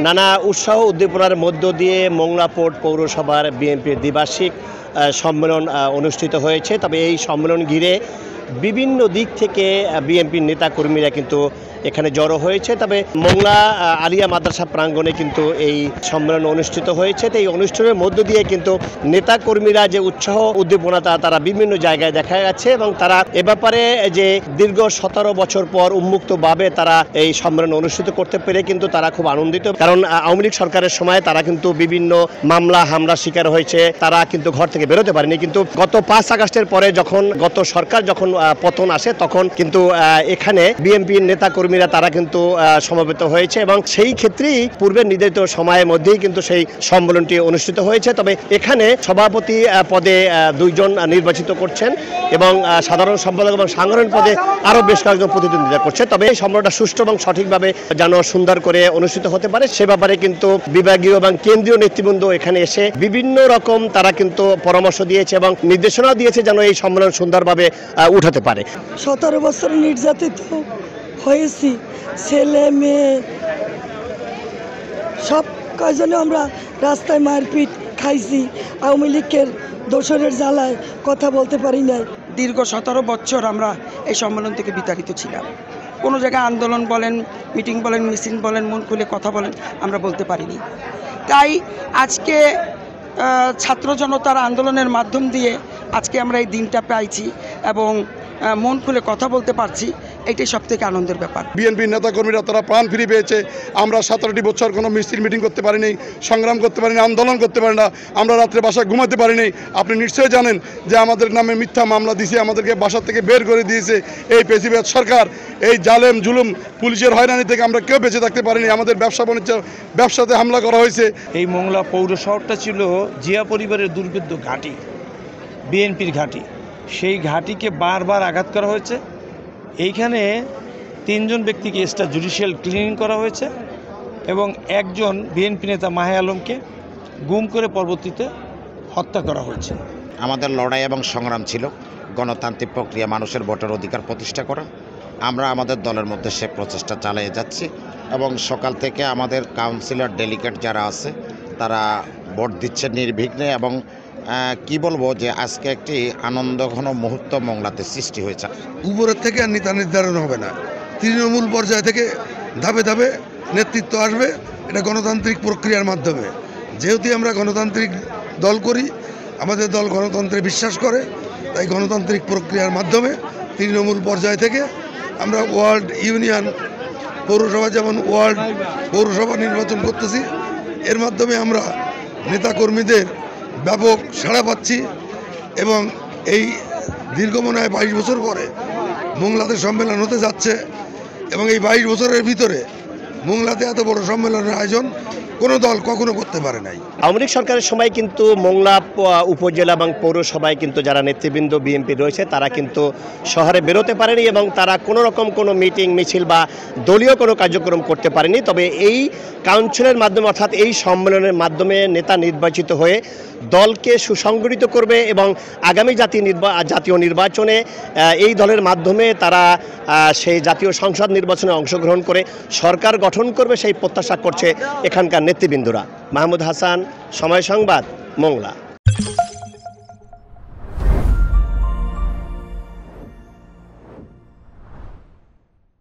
নানা উৎসাহ উদ্দীপনার মধ্য দিয়ে মোংলা পোর্ট পৌরসভার বিএনপির দ্বিবার্ষিক সম্মেলন অনুষ্ঠিত হয়েছে। তবে এই সম্মেলন ঘিরে বিভিন্ন দিক থেকে বিএনপির নেতাকর্মীরা কিন্তু এখানে জড়ো হয়েছে। তবে মোংলা আলিয়া মাদ্রাসা প্রাঙ্গণে কিন্তু এই সম্মেলন অনুষ্ঠিত হয়েছে। তো এই অনুষ্ঠানের মধ্য দিয়ে কিন্তু নেতাকর্মীরা যে উৎসাহ উদ্দীপনা তারা বিভিন্ন জায়গায় দেখা যাচ্ছে এবং তারা এ ব্যাপারে যে দীর্ঘ 17 বছর পর উন্মুক্তভাবে তারা এই সম্মেলন অনুষ্ঠিত করতে পেরে কিন্তু তারা খুব আনন্দিত। কারণ আওয়ামী লীগ সরকারের সময় তারা কিন্তু বিভিন্ন মামলা হামলার শিকার হয়েছে, তারা কিন্তু ঘর থেকে বেরোতে পারেনি। কিন্তু গত 5 আগস্টের পরে যখন গত সরকার যখন পতন আসে তখন কিন্তু এখানে বিএনপির নেতাকর্মীরা তারা কিন্তু সমবেত হয়েছে এবং সেই ক্ষেত্রেই পূর্বের নির্ধারিত সময়ের মধ্যেই কিন্তু সেই সম্মেলনটি অনুষ্ঠিত হয়েছে। তবে এখানে সভাপতি পদে 2 জন নির্বাচিত করছেন এবং সাধারণ সম্পাদক এবং সাংগঠনিক পদে আরও বেশ কয়েকজন প্রতিদ্বন্দ্বিতা করছে। তবে এই সম্মেলনটা সুষ্ঠু এবং সঠিকভাবে যেন সুন্দর করে অনুষ্ঠিত হতে পারে সে ব্যাপারে কিন্তু বিভাগীয় এবং কেন্দ্রীয় নেতৃবৃন্দ এখানে এসে বিভিন্ন রকম তারা কিন্তু পরামর্শ দিয়েছে এবং নির্দেশনাও দিয়েছে যেন এই সম্মেলন সুন্দরভাবে উঠাতে পারে। 17 বছর নির্যাতিত হয়েছি, ছেলে মেয়ে সব কয়জনে আমরা রাস্তায় মারপিট খাইছি, আওয়ামী লীগের দোসরের জ্বালায় কথা বলতে পারি নাই। দীর্ঘ 17 বছর আমরা এই সম্মেলন থেকে বিতাড়িত ছিলাম। কোনো জায়গায় আন্দোলন বলেন, মিটিং বলেন, মিছিল বলেন, মন খুলে কথা বলেন, আমরা বলতে পারিনি। তাই আজকে ছাত্র জনতার আন্দোলনের মাধ্যম দিয়ে আজকে আমরা এই দিনটা পাইছি এবং মন খুলে কথা বলতে পারছি, এটাই সবথেকে আনন্দের ব্যাপার। বিএনপির নেতাকর্মীরা তারা প্রাণ ফিরে পেয়েছে। আমরা 17টি বছর কোনো মিছিল মিটিং করতে পারিনি, সংগ্রাম করতে পারিনি, আন্দোলন করতে পারি না, আমরা রাত্রে বাসায় ঘুমাতে পারিনি। আপনি নিশ্চয়ই জানেন যে আমাদের নামে মিথ্যা মামলা দিয়েছে, আমাদেরকে বাসা থেকে বের করে দিয়েছে এই পেশিবাদ সরকার। এই জালেম জুলুম পুলিশের হয়রানি থেকে আমরা কেউ বেঁচে থাকতে পারিনি। আমাদের ব্যবসা বাণিজ্য ব্যবসাতে হামলা করা হয়েছে। এই মোংলা পৌর শহরটা ছিল জিয়া পরিবারের দুর্ভেদ্য ঘাঁটি, বিএনপির ঘাঁটি। সেই ঘাঁটিকে বারবার আঘাত করা হয়েছে। এইখানে 3 জন ব্যক্তিকে এক্সট্রা জুডিশিয়াল ক্লিনিং করা হয়েছে এবং একজন বিএনপি নেতা মাহে আলমকে গুম করে পরবর্তীতে হত্যা করা হয়েছে। আমাদের লড়াই এবং সংগ্রাম ছিল গণতান্ত্রিক প্রক্রিয়া, মানুষের ভোটের অধিকার প্রতিষ্ঠা করা। আমরা আমাদের দলের মধ্যে সে প্রচেষ্টা চালিয়ে যাচ্ছি এবং সকাল থেকে আমাদের কাউন্সিলর ডেলিগেট যারা আছে তারা ভোট দিচ্ছে নির্বিঘ্নে এবং কি বলবো যে আজকে একটি আনন্দঘন মুহূর্ত মোংলাতে সৃষ্টি হয়েছে। উপরের থেকে আর নেতা নির্ধারণ হবে না, তৃণমূল পর্যায় থেকে ধাপে ধাপে নেতৃত্ব আসবে। এটা গণতান্ত্রিক প্রক্রিয়ার মাধ্যমে, যেহেতু আমরা গণতান্ত্রিক দল করি, আমাদের দল গণতন্ত্রে বিশ্বাস করে, তাই গণতান্ত্রিক প্রক্রিয়ার মাধ্যমে তৃণমূল পর্যায় থেকে আমরা ওয়ার্ড, ইউনিয়ন, পৌরসভা, যেমন ওয়ার্ড পৌরসভা নির্বাচন করতেছি। এর মাধ্যমে আমরা নেতাকর্মীদের ব্যাপক সাড়া পাচ্ছি এবং এই দীর্ঘ মনে হয় 22 বছর পরে মোংলাতে সম্মেলন হতে যাচ্ছে এবং এই 22 বছরের ভিতরে মোংলাতে এত বড় সম্মেলনের আয়োজন কোনো দল কখনো করতে পারে নাই। আওয়ামী লীগ সরকারের সময় কিন্তু মোংলা উপজেলা এবং পৌরসভায় কিন্তু যারা নেতৃবৃন্দ বিএনপি রয়েছে তারা কিন্তু শহরে বেরোতে পারেনি এবং তারা কোনো রকম কোনো মিটিং মিছিল বা দলীয় কোনো কার্যক্রম করতে পারেনি। তবে এই কাউন্সিলের মাধ্যমে অর্থাৎ এই সম্মেলনের মাধ্যমে নেতা নির্বাচিত হয়ে দলকে সুসংগঠিত করবে এবং আগামী জাতীয় নির্বাচনে এই দলের মাধ্যমে তারা সেই জাতীয় সংসদ নির্বাচনে অংশগ্রহণ করে সরকার গঠন করবে সেই প্রত্যাশা করছে এখানকার নেতৃবৃন্দরা। মাহমুদ হাসান, সময় সংবাদ, মোংলা।